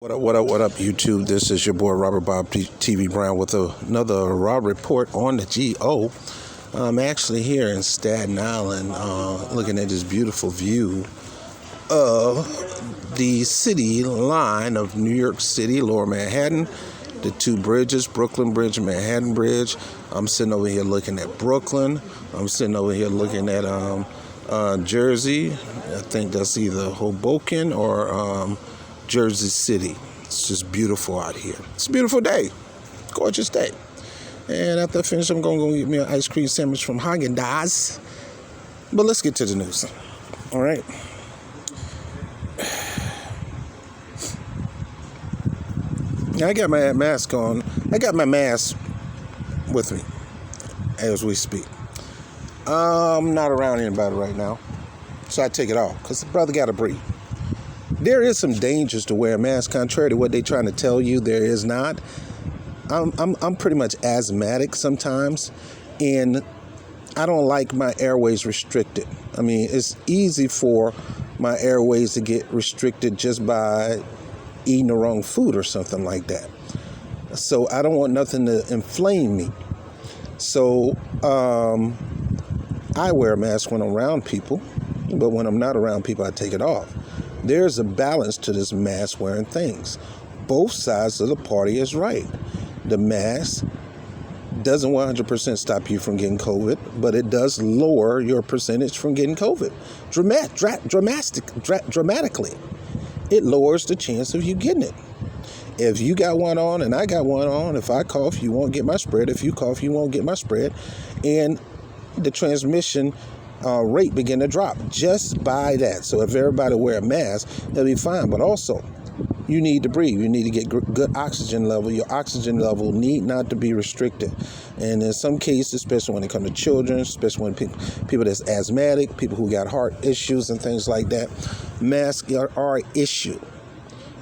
What up, YouTube? This is your boy Robert Bob TV Brown with another raw report on the GO. I'm actually here in Staten Island looking at this beautiful view of the city line of New York City, Lower Manhattan, the two bridges, Brooklyn Bridge and Manhattan Bridge. I'm sitting over here looking at Brooklyn. I'm sitting over here looking at Jersey. I think that's either Hoboken or Jersey City. It's just beautiful out here. It's a beautiful day. Gorgeous day. And after I finish, I'm going to go get me an ice cream sandwich from Haagen-Dazs. But let's get to the news. All right. I got my mask on. I got my mask with me as we speak. I'm not around anybody right now, so I take it off because the brother got to breathe. There is some dangers to wear a mask, contrary to what they're trying to tell you. There is not. I'm pretty much asthmatic sometimes, and I don't like my airways restricted. I mean, it's easy for my airways to get restricted just by eating the wrong food or something like that. So I don't want nothing to inflame me. So I wear a mask when I'm around people, but when I'm not around people, I take it off. There's a balance to this mask wearing things. Both sides of the party is right. The mask doesn't 100% stop you from getting COVID, but it does lower your percentage from getting COVID dramatically. It lowers the chance of you getting it. If you got one on and I got one on, if I cough, you won't get my spread. If you cough, you won't get my spread. And the transmission rate begin to drop just by that. So if everybody wear a mask, it'll be fine. But also, you need to breathe. You need to get good oxygen level. Your oxygen level need not to be restricted. And in some cases, especially when it comes to children, especially when people that's asthmatic, people who got heart issues and things like that, masks are an issue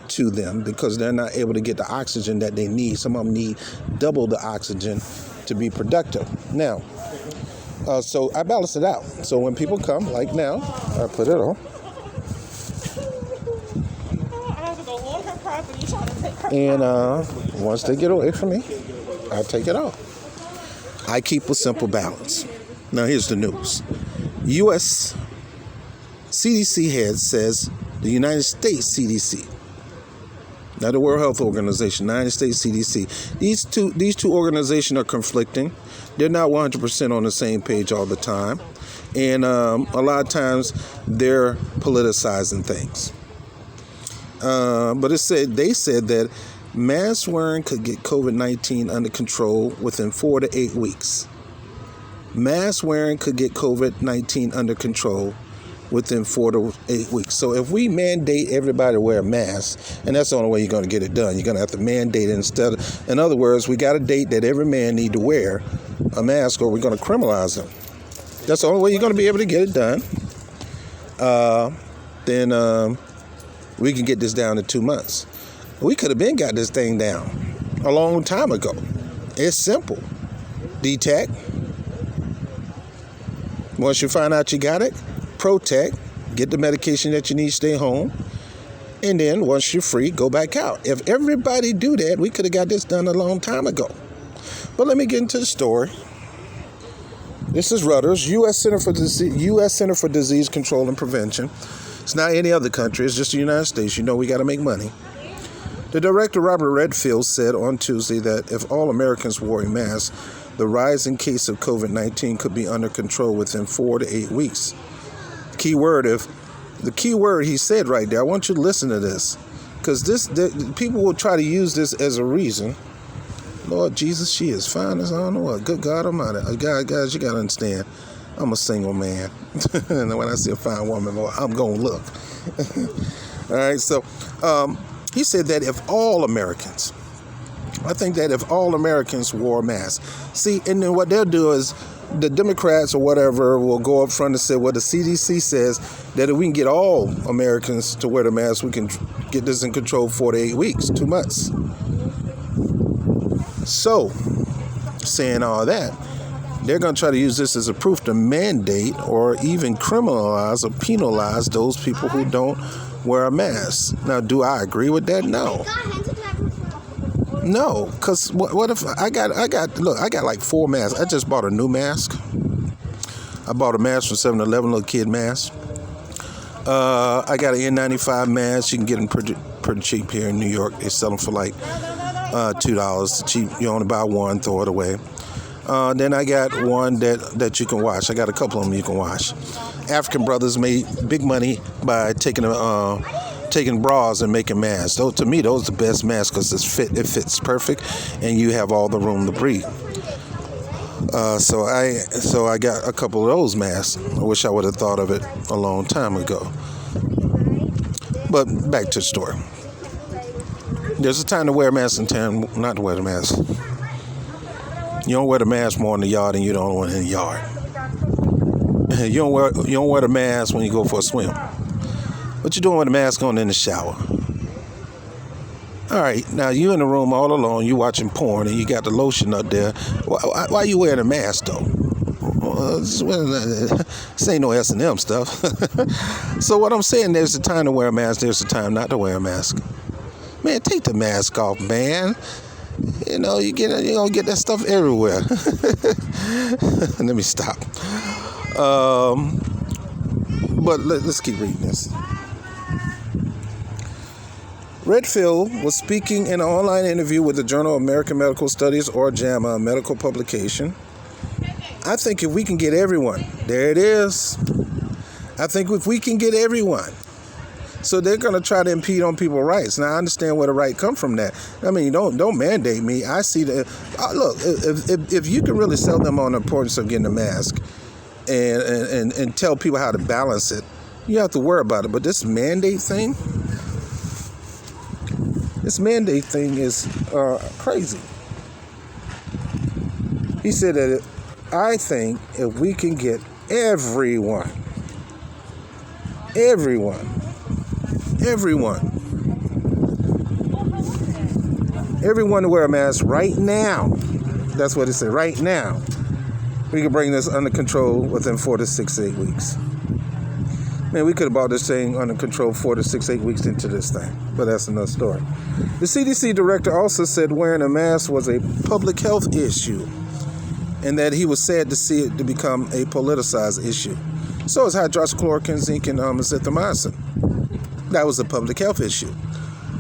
to them because they're not able to get the oxygen that they need. Some of them need double the oxygen to be productive. Now, so I balance it out. So when people come, like now, I put it on. And once they get away from me, I take it off. I keep a simple balance. Now here's the news. U.S. CDC head says the United States CDC, not the World Health Organization, United States CDC. These two organizations are conflicting. They're not 100% on the same page all the time. And a lot of times they're politicizing things. But they said that mask wearing could get COVID-19 under control within 4 to 8 weeks. Mask wearing could get COVID-19 under control within 4 to 8 weeks. So if we mandate everybody to wear a mask, and that's the only way you're going to get it done, you're going to have to mandate it in other words, we got a date that every man need to wear a mask or we're going to criminalize them. That's the only way you're going to be able to get it done. Then we can get this down to 2 months. We could have been got this thing down a long time ago. It's simple. Detect. Once you find out you got it, protect, get the medication that you need, stay home, and then once you're free, go back out. If everybody do that, we could have got this done a long time ago. But let me get into the story. This is Reuters, U.S. Center for Disease Control and Prevention. It's not any other country, it's just the United States. You know we got to make money. The director, Robert Redfield, said on Tuesday that if all Americans wore a mask, the rising case of COVID-19 could be under control within 4 to 8 weeks. The key word he said right there, I want you to listen to this, because people will try to use this as a reason. Lord Jesus, she is fine as I don't know what. Good God Almighty. Guys, you got to understand, I'm a single man. And when I see a fine woman, well, I'm going to look. All right, so he said that if all Americans wore a mask, see, and then what they'll do is the Democrats or whatever will go up front and say, well, the CDC says that if we can get all Americans to wear the mask, we can get this in control 4 to 8 weeks, 2 months. So, saying all that, they're going to try to use this as a proof to mandate or even criminalize or penalize those people who don't wear a mask. Now, do I agree with that? No. No, because what if I got like 4 masks. I just bought a new mask. I bought a mask from 7-Eleven, little kid mask. I got an N95 mask. You can get them pretty cheap here in New York. They sell them for like $2. Cheap. You only buy one, throw it away. Then I got one that you can wash. I got a couple of them you can wash. African brothers made big money by taking bras and making masks. To me, those are the best masks because it fits perfect, and you have all the room to breathe. So I got a couple of those masks. I wish I would have thought of it a long time ago. But back to the story. There's a time to wear a mask and time not to wear the mask. You don't wear the mask more in the yard than you don't wear in the yard. You don't wear the mask when you go for a swim. What you doing with the mask on in the shower? All right, now you in the room all alone, you watching porn, and you got the lotion up there. Why you wearing a mask though? This ain't no S&M stuff. So what I'm saying, there's a time to wear a mask, there's a time not to wear a mask. Man, take the mask off, man. You know, you don't get that stuff everywhere. Let me stop. But let's keep reading this. Redfield was speaking in an online interview with the Journal of American Medical Studies, or JAMA, a medical publication. I think if we can get everyone, there it is. I think if we can get everyone. So they're going to try to impede on people's rights. Now, I understand where the right come from that. I mean, don't mandate me. I see the look, if you can really sell them on the importance of getting a mask and tell people how to balance it, you have to worry about it. But this mandate thing is crazy. He said that I think if we can get everyone to wear a mask right now, that's what he said, right now, we can bring this under control within 4 to 6, 8 weeks. Man, we could have brought this thing under control 4 to 6, 8 weeks into this thing, but that's another story. The CDC director also said wearing a mask was a public health issue, and that he was sad to see it to become a politicized issue. So is hydroxychloroquine, zinc, and azithromycin. That was a public health issue.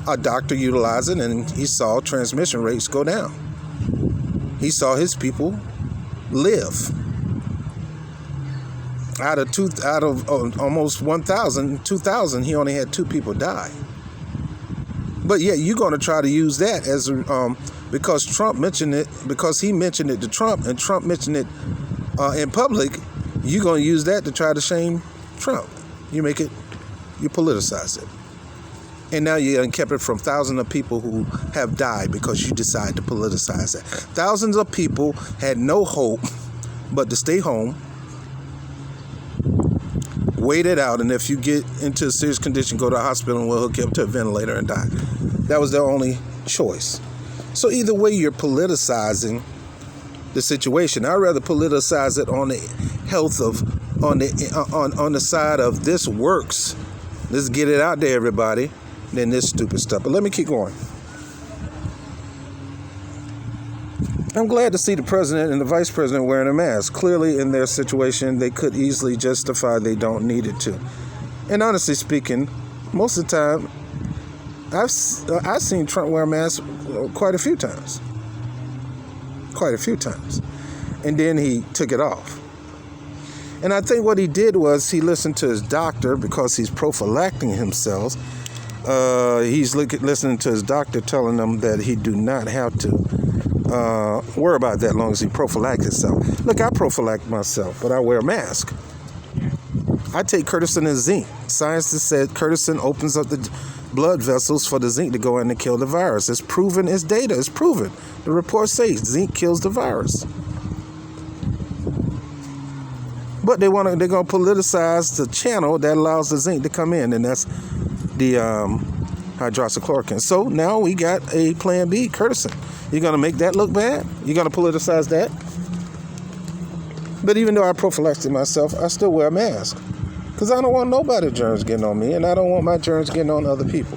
A doctor utilized it, and he saw transmission rates go down. He saw his people live. Out of almost 1,000, 2,000, he only had 2 people die. But yeah, you're going to try to use that as because Trump mentioned it, because he mentioned it to Trump, and Trump mentioned it in public. You're going to use that to try to shame Trump. You politicize it. And now you kept it from thousands of people who have died because you decided to politicize it. Thousands of people had no hope but to stay home, wait it out, and if you get into a serious condition, go to a hospital and we'll hook you up to a ventilator and die. That was their only choice. So either way, you're politicizing the situation. I'd rather politicize it on the health of, on the side of this works. Let's get it out there, everybody, than this stupid stuff. But let me keep going. I'm glad to see the president and the vice president wearing a mask. Clearly, in their situation, they could easily justify they don't need it to. And honestly speaking, most of the time, I've seen Trump wear a mask quite a few times. And then he took it off. And I think what he did was he listened to his doctor because he's prophylacting himself. He's listening to his doctor telling him that he do not have to worry about that as long as he prophylact himself. Look, I prophylact myself, but I wear a mask. I take quercetin and zinc. Scientists said quercetin opens up the blood vessels for the zinc to go in and kill the virus. It's proven, it's data, it's proven. The report says zinc kills the virus. But they're going to politicize the channel that allows the zinc to come in, and that's the hydroxychloroquine. So now we got a plan B, quercetin. You're going to make that look bad? You're going to politicize that? But even though I prophylactic myself, I still wear a mask. Because I don't want nobody's germs getting on me, and I don't want my germs getting on other people.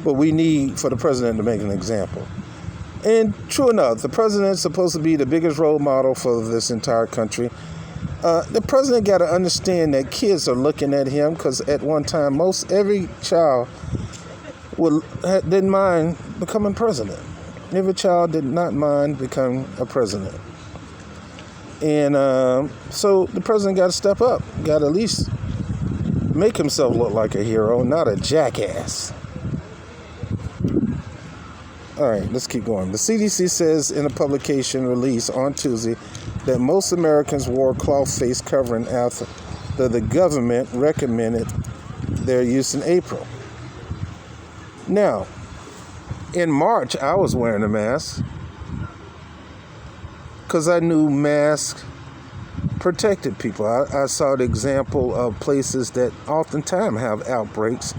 But we need for the president to make an example. And true enough, the president's supposed to be the biggest role model for this entire country. The president got to understand that kids are looking at him, because at one time, every child didn't mind becoming president. Every child did not mind becoming a president. And so the president got to step up, got to at least make himself look like a hero, not a jackass. All right, let's keep going. The CDC says in a publication released on Tuesday that most Americans wore cloth face covering after the government recommended their use in April. Now, in March, I was wearing a mask because I knew masks protected people. I saw the example of places that oftentimes have outbreaks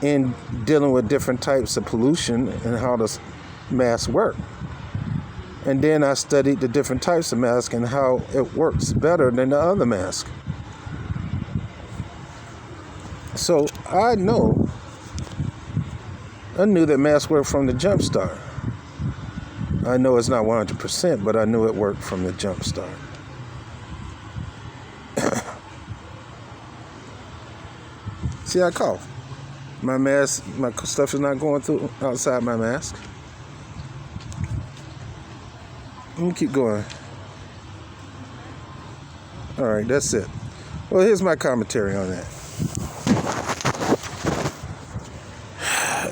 in dealing with different types of pollution and how the masks work. And then I studied the different types of masks and how it works better than the other mask. So I knew that masks work from the jump start. I know it's not 100%, but I knew it worked from the jump start. See, I cough. My mask, my stuff is not going through outside my mask. Let me keep going. All right, that's it. Well, here's my commentary on that.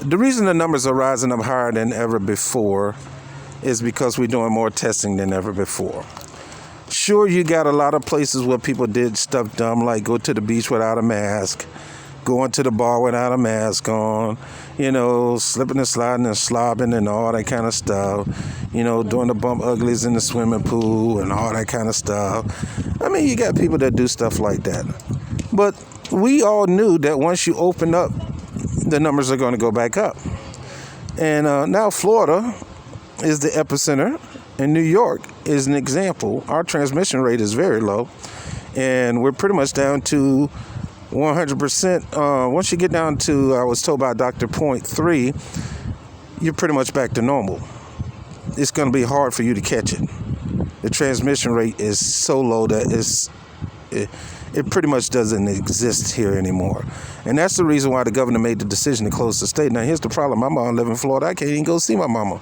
The reason the numbers are rising up higher than ever before is because we're doing more testing than ever before. Sure, you got a lot of places where people did stuff dumb, like go to the beach without a mask, going to the bar without a mask on, slipping and sliding and slobbing and all that kind of stuff, doing the bump uglies in the swimming pool and all that kind of stuff. I mean, you got people that do stuff like that. But we all knew that once you open up, the numbers are going to go back up. And now Florida is the epicenter, and New York is an example. Our transmission rate is very low, and we're pretty much down to 100%. Once you get down to, I was told by Dr. 0.3, you're pretty much back to normal. It's going to be hard for you to catch it. The transmission rate is so low that it pretty much doesn't exist here anymore. And that's the reason why the governor made the decision to close the state. Now, here's the problem. My mom lives in Florida. I can't even go see my mama.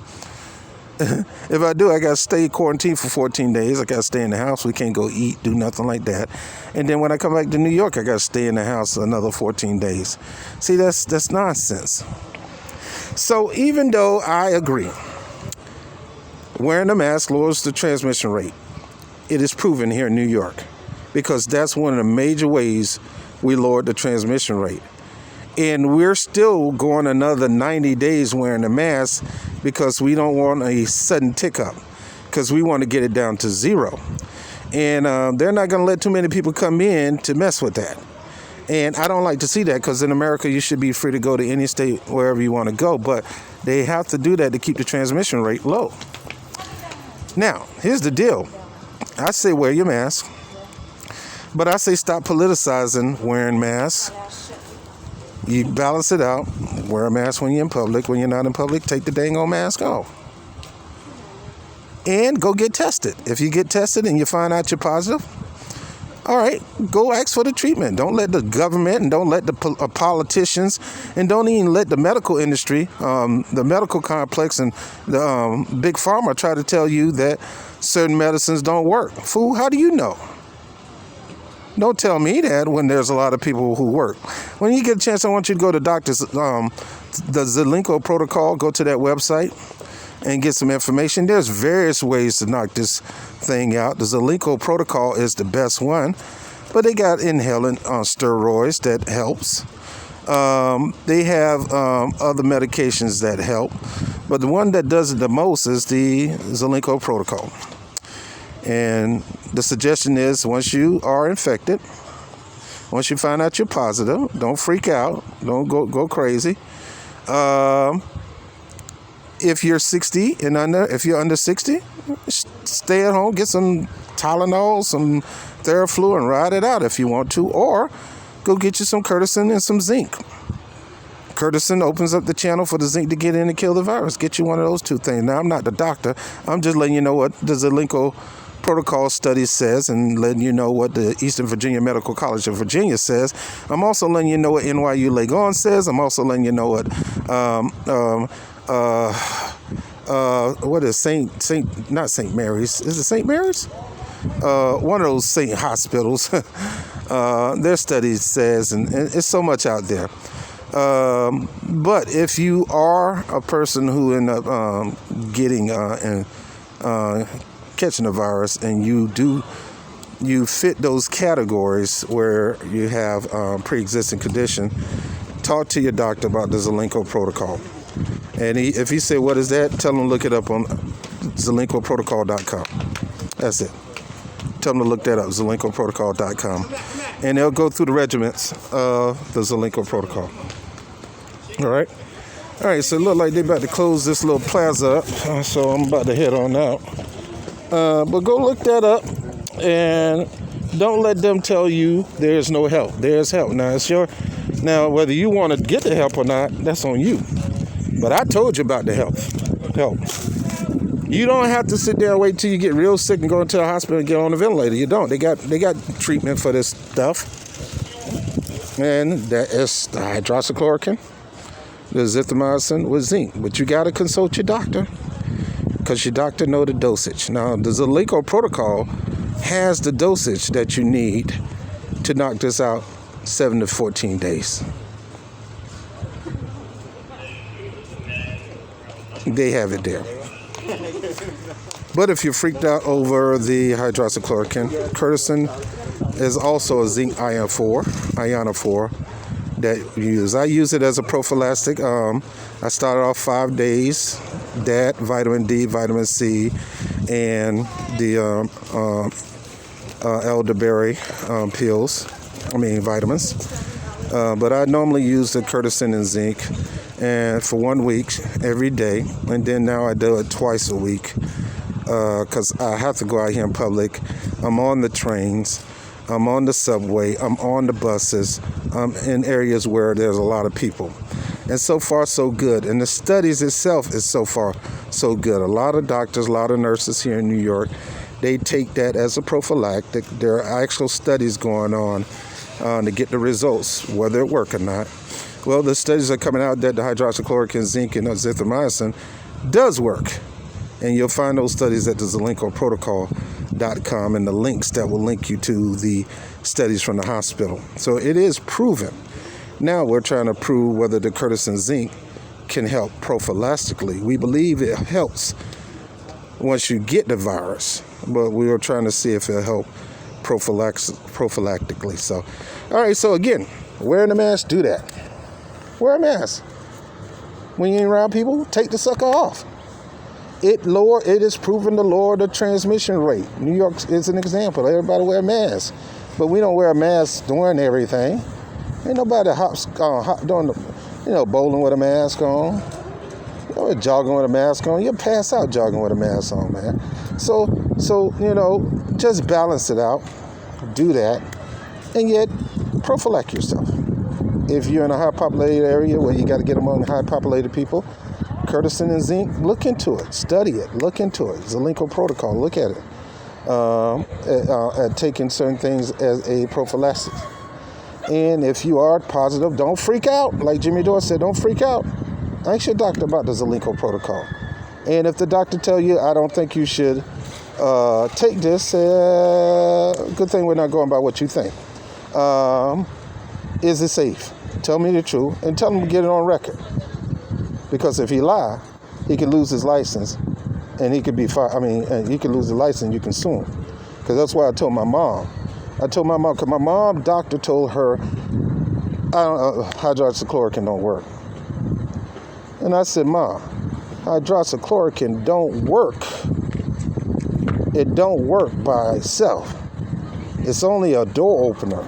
If I do, I got to stay quarantined for 14 days. I got to stay in the house. We can't go eat, do nothing like that. And then when I come back to New York, I got to stay in the house another 14 days. See, that's nonsense. So even though I agree, wearing a mask lowers the transmission rate, it is proven here in New York, because that's one of the major ways we lowered the transmission rate. And we're still going another 90 days wearing a mask because we don't want a sudden tick up, because we want to get it down to zero. And they're not going to let too many people come in to mess with that. And I don't like to see that, because in America, you should be free to go to any state, wherever you want to go. But they have to do that to keep the transmission rate low. Now, here's the deal. I say wear your mask, but I say stop politicizing wearing masks. You balance it out. Wear a mask when you're in public. When you're not in public, take the dang old mask off. And go get tested. If you get tested and you find out you're positive, all right, go ask for the treatment. Don't let the government, and don't let the politicians, and don't even let the medical industry, the medical complex, and the big pharma try to tell you that certain medicines don't work. Fool, how do you know? Don't tell me that when there's a lot of people who work. When you get a chance, I want you to go to the Zelenko protocol. Go to that website and get some information. There's various ways to knock this thing out. The Zelenko protocol is the best one, but they got inhalant steroids that helps. They have other medications that help, but the one that does it the most is the Zelenko protocol. And the suggestion is, once you are infected, once you find out you're positive, don't freak out, don't go crazy. If you're 60 and under, if you're under 60, stay at home, get some Tylenol, some Theraflu, and ride it out if you want to, or go get you some Curtisin and some zinc. Curtisin opens up the channel for the zinc to get in and kill the virus. Get you one of those two things. Now, I'm not the doctor. I'm just letting you know what the Zelenko Protocol study says and letting you know what the Eastern Virginia Medical College of Virginia says. I'm also letting you know what NYU Langone says. I'm also letting you know what what is not St. Mary's? Is it St. Mary's? One of those Saint hospitals. Their study says, and it's so much out there. But if you are a person who end up getting and catching the virus, and you fit those categories where you have pre-existing condition, talk to your doctor about the Zelenko protocol. And if he say, what is that? Tell him to look it up on zelenkoprotocol.com. That's it. Tell them to look that up, zelenkoprotocol.com. And they'll go through the regiments of the Zelenko protocol. All right, so it looks like they're about to close this little plaza up, so I'm about to head on out. But go look that up, and don't let them tell you there's no help. There's help. Now, whether you want to get the help or not, that's on you. But I told you about the help. You don't have to sit there and wait till you get real sick and go into the hospital and get on the ventilator. You don't. They got treatment for this stuff. And that is the hydroxychloroquine, the azithromycin with zinc. But you got to consult your doctor, because your doctor know the dosage. Now, the Zelenko protocol has the dosage that you need to knock this out 7 to 14 days. They have it there. But if you're freaked out over the hydroxychloroquine, Curtisin is also a zinc ionophore that you use. I use it as a prophylactic. I started off 5 days, that, vitamin D, vitamin C, and the elderberry vitamins. But I normally use the Curtisin and zinc and for 1 week every day, and then now I do it twice a week because I have to go out here in public. I'm on the trains, I'm on the subway, I'm on the buses, I'm in areas where there's a lot of people. And so far, so good. And the studies itself is so far, so good. A lot of doctors, a lot of nurses here in New York, they take that as a prophylactic. There are actual studies going on to get the results, whether it work or not. Well, the studies are coming out that the hydroxychloroquine, zinc, and azithromycin does work. And you'll find those studies at the zelenkoprotocol.com and the links that will link you to the studies from the hospital. So it is proven. Now we're trying to prove whether the Curtisin zinc can help prophylactically. We believe it helps once you get the virus, but we were trying to see if it'll help prophylactically. So, all right, so again, wearing a mask, do that. Wear a mask. When you ain't around people, take the sucker off. It is proven to lower the transmission rate. New York is an example. Everybody wear a mask, but we don't wear a mask during everything. Ain't nobody doing bowling with a mask on, jogging with a mask on. You'll pass out jogging with a mask on, man. So just balance it out. Do that, and yet prophylactic yourself. If you're in a high populated area where you got to get among high populated people, Curtisin and zinc, look into it, study it, look into it. Zelenko protocol, look at it. At taking certain things as a prophylaxis. And if you are positive, don't freak out. Like Jimmy Dore said, don't freak out. Ask your doctor about the Zelenko protocol. And if the doctor tell you, I don't think you should take this, good thing we're not going by what you think. Is it safe? Tell me the truth and tell him to get it on record. Because if he lie, he could lose his license and he could be fired. He could lose the license, you can sue him. Because that's why I told my mom. Because my mom doctor told her hydroxychloroquine don't work. And I said, Ma, hydroxychloroquine don't work. It don't work by itself. It's only a door opener.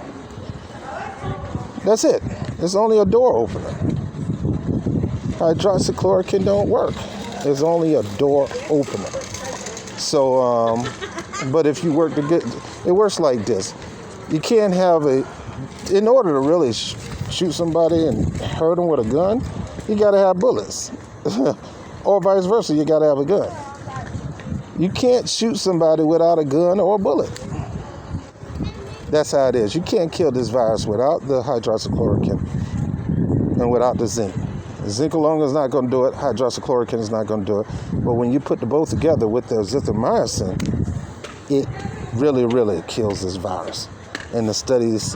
That's it. It's only a door opener. Hydroxychloroquine don't work. It's only a door opener. So, but if you work to get, it works like this. You can't have in order to really shoot somebody and hurt them with a gun, you got to have bullets. Or vice versa, you got to have a gun. You can't shoot somebody without a gun or a bullet. That's how it is. You can't kill this virus without the hydroxychloroquine and without the zinc. Zinc alone is not going to do it. Hydroxychloroquine is not going to do it. But when you put the both together with the azithromycin, it really, really kills this virus. And the studies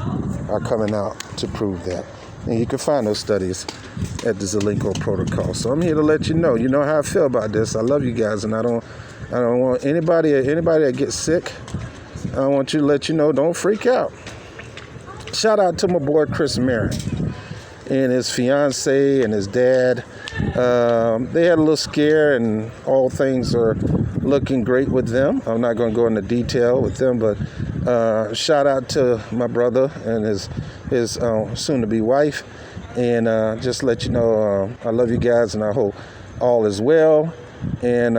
are coming out to prove that. And you can find those studies at the Zelenko protocol. So I'm here to let you know. You know how I feel about this. I love you guys, and I don't want anybody that gets sick. I want you to let you know, don't freak out. Shout out to my boy Chris Marin and his fiance and his dad. They had a little scare, and all things are looking great with them. I'm not going to go into detail with them, but shout out to my brother and his soon-to-be wife. And just let you know, I love you guys, and I hope all is well. And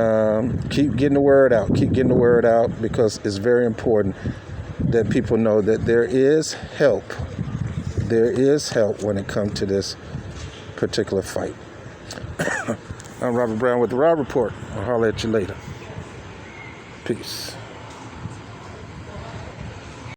keep getting the word out. Keep getting the word out, because it's very important that people know that there is help. There is help when it comes to this particular fight. I'm Robert Brown with the Rob Report. I'll holler at you later. Peace.